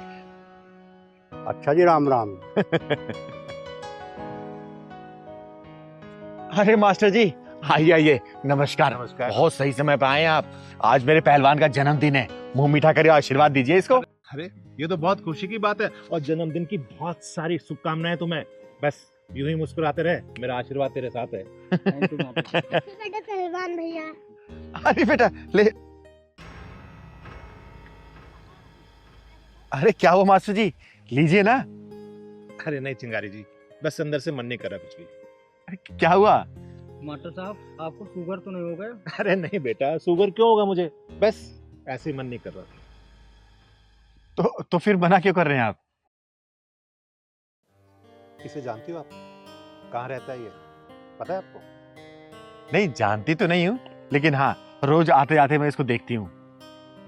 अच्छा जी, राम राम। अरे मास्टर जी आइए आइए, नमस्कार। नमस्कार। बहुत सही समय पे आए हैं आप। आज मेरे पहलवान का जन्मदिन है, मुंह मीठा करिए, आशीर्वाद दीजिए इसको। अरे ये तो बहुत खुशी की बात है, और जन्मदिन की बहुत सारी शुभकामनाएं तुम्हें। बस यूं ही मुस्कुराते रहे, मेरा आशीर्वाद तेरे साथ है। थैंक यू माता। बेटा पहलवान भैया। अरे बेटा ले। अरे क्या हुआ मास्टर जी, लीजिए ना। अरे नहीं चिंगारी जी, बस अंदर से मन नहीं कर रहा कुछ भी। अरे क्या हुआ? मास्टर साहब आपको शुगर तो नहीं हो गया? अरे नहीं बेटा, शुगर क्यों होगा मुझे, बस ऐसे ही मन नहीं कर रहा। तो फिर मना क्यों कर रहे हैं आप? इसे जानती हो आप? कहाँ रहता है ये, पता है आपको? नहीं जानती तो नहीं हूँ, लेकिन हाँ रोज आते जाते मैं इसको देखती हूँ।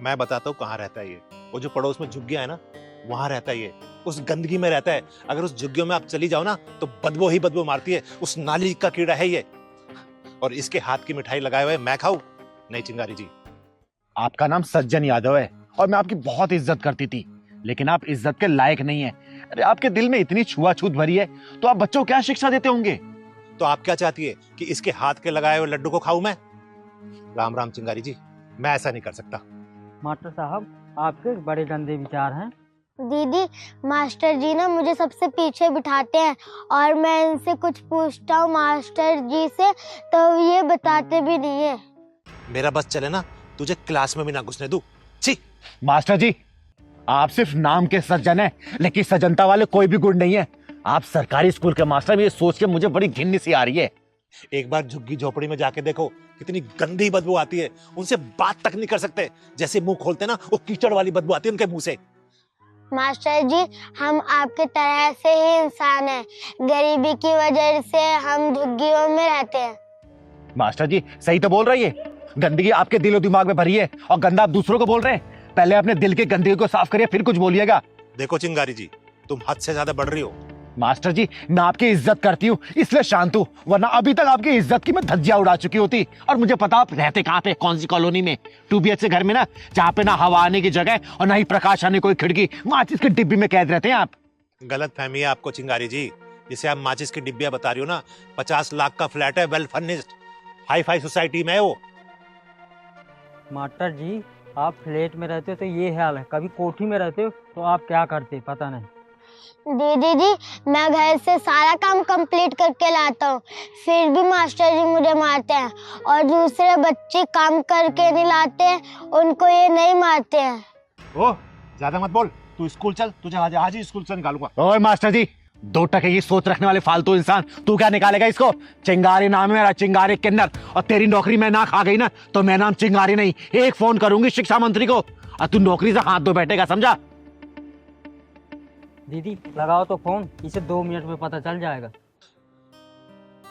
मैं बताता हूँ कहाँ रहता है ये। वो जो पड़ोस में झुग्गियाँ है ना, वहां रहता है ये। उस गंदगी में रहता है। अगर उस झुग्गियों में आप चली जाओ ना तो बदबू ही बदबू मारती है। उस नाली का कीड़ा है ये। और इसके हाथ की मिठाई लगाए हुए मैं खाऊं? नहीं चिंगारी जी। आपका नाम सज्जन यादव है और मैं आपकी बहुत इज्जत करती थी, लेकिन आप इज्जत के लायक नहीं है। अरे आपके दिल में इतनी छुआछूत भरी है तो आप बच्चों को क्या शिक्षा देते होंगे? तो आप क्या चाहती है कि इसके हाथ के लगाए हुए लड्डू को खाऊं मैं? राम राम चिंगारी जी, मैं ऐसा नहीं कर सकता। मास्टर साहब आपके बड़े गंदे विचार हैं। दीदी मास्टर जी ना मुझे सबसे पीछे बिठाते हैं और मैं इनसे कुछ पूछता हूँ मास्टर जी से तो ये बताते भी नहीं है। मेरा बस चले ना, तुझे क्लास में भी ना घुसने दूं। छी! मास्टर जी आप सिर्फ नाम के सज्जन हैं, लेकिन सज्जनता वाले कोई भी गुण नहीं है। आप सरकारी स्कूल के मास्टर, ये सोच के मुझे बड़ी घिन सी आ रही है। एक बार झुग्गी झोपड़ी में जाके देखो, कितनी गंदी बदबू आती है। उनसे बात तक नहीं कर सकते, जैसे मुंह खोलते ना वो कीचड़ वाली बदबू आती है उनके मुंह से। मास्टर जी हम आपके तरह से ही इंसान हैं, गरीबी की वजह से हम झुग्गियों में रहते हैं। मास्टर जी सही तो बोल रही है, गंदगी आपके दिलो दिमाग में भरी है और गंदा आप दूसरों को बोल रहे हैं। पहले अपने दिल की गंदगी को साफ करिए, फिर कुछ बोलिएगा। देखो चिंगारी जी, तुम हद से ज्यादा बढ़ रही हो। मास्टर जी मैं आपकी इज्जत करती हूँ इसलिए शांत हूँ, वरना अभी तक आपकी इज्जत की मैं धज्जियां उड़ा चुकी होती। और मुझे पता आप रहते कहाँ पे, कौन सी कॉलोनी में? 2 BHK घर में ना, जहाँ पे ना हवा आने की जगह और ना ही प्रकाश आने कोई खिड़की, माचिस की डिब्बी में कैद रहते हैं आप। गलत फहमी है आपको चिंगारी जी। जिसे आप माचिस की डिब्बियां बता रही हो ना, 50 लाख का फ्लैट है, well furnished, hi fi society में है वो। मास्टर जी, आप फ्लैट में रहते हो तो ये हाल है, कभी कोठी में रहते हो तो आप क्या करते पता नहीं। दीदी जी, मैं घर से सारा काम कंप्लीट करके लाता हूँ, फिर भी मास्टर जी मुझे मारते हैं, और दूसरे बच्चे काम करके नहीं लाते हैं, उनको ये नहीं मारते हैं। ओ ज्यादा मत बोल, तू स्कूल चल, तुझे आज ही स्कूल से निकालूंगा। ओए मास्टर जी, 2 टके की सोच रखने वाले फालतू इंसान, तू क्या निकालेगा इसको? चिंगारी नाम है मेरा, चिंगारी किन्नर। और तेरी नौकरी में ना खा गई ना तो मैं नाम चिंगारी नहीं, एक फोन करूंगी शिक्षा मंत्री को और तू नौकरी से हाथ धो बैठेगा, समझा? दीदी लगाओ तो फोन, इसे 2 मिनट में पता चल जाएगा।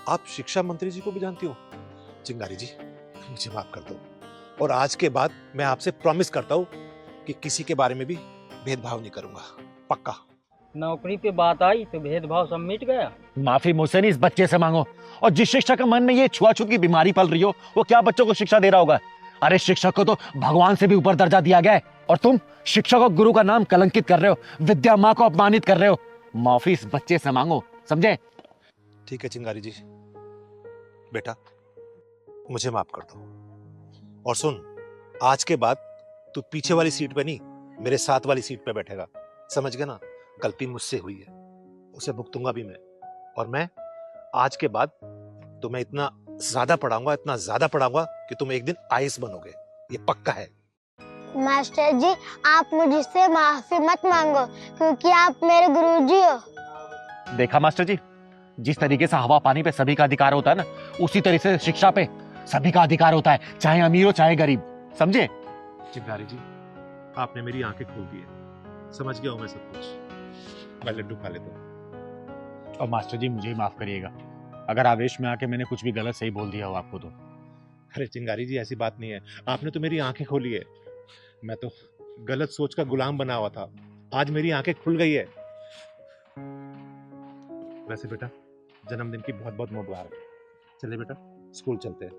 आप शिक्षा मंत्री जी को भी जानती हो? चिंगारी जी, मुझे माफ कर दो, और आज के बाद मैं आपसे प्रॉमिस करता हूँ कि किसी के बारे में भी भेदभाव नहीं करूंगा, पक्का। नौकरी पे बात आई तो भेदभाव सब मिट गया। माफी मुझसे नहीं, इस बच्चे से मांगो। और जिस शिक्षक के मन में ये छुआछूत की बीमारी पल रही हो, वो क्या बच्चों को शिक्षा दे रहा होगा? अरे शिक्षक को तो भगवान से भी ऊपर दर्जा दिया गया है, और तुम शिक्षक और गुरु का नाम कलंकित कर रहे हो, विद्या माँ को अपमानित कर रहे हो। माफी इस बच्चे से मांगो, समझे? ठीक है चिंगारी जी, बेटा मुझे माफ कर दो। और सुन, आज के बाद तू पीछे वाली सीट पे नहीं, मेरे साथ वाली सीट पे बैठेगा, समझ गया ना? गलती मुझसे हुई है, उसे भुगतूंगा भी मैं। और मैं आज के बाद तुम्हें इतना ज्यादा पढ़ाऊंगा कि तुम एक दिन आईएएस बनोगे, ये पक्का है। मास्टर जी, आप मुझसे माफी मत मांगो, क्योंकि आप मेरे गुरुजी हो। देखा मास्टर जी, जिस तरीके से हवा पानी पे सभी का अधिकार होता है ना, उसी तरीके से शिक्षा पे सभी का अधिकार होता है, चाहे अमीर हो चाहे गरीब, समझे? चिंगारी जी, आपने मेरी आंखें खोल दी है, समझ गया हूं मैं सब कुछ। मैं लड्डू खा लेता हूँ। और मास्टर जी मुझे ही माफ करिएगा, अगर आवेश में आके मैंने कुछ भी गलत सही बोल दिया हो आपको तो। अरे चिंगारी जी, ऐसी बात नहीं है, आपने तो मेरी आंखें खोली है। मैं तो गलत सोच का गुलाम बना हुआ था, आज मेरी आंखें खुल गई है। वैसे बेटा, जन्मदिन की बहुत बहुत मुबारक। चले बेटा, स्कूल चलते हैं।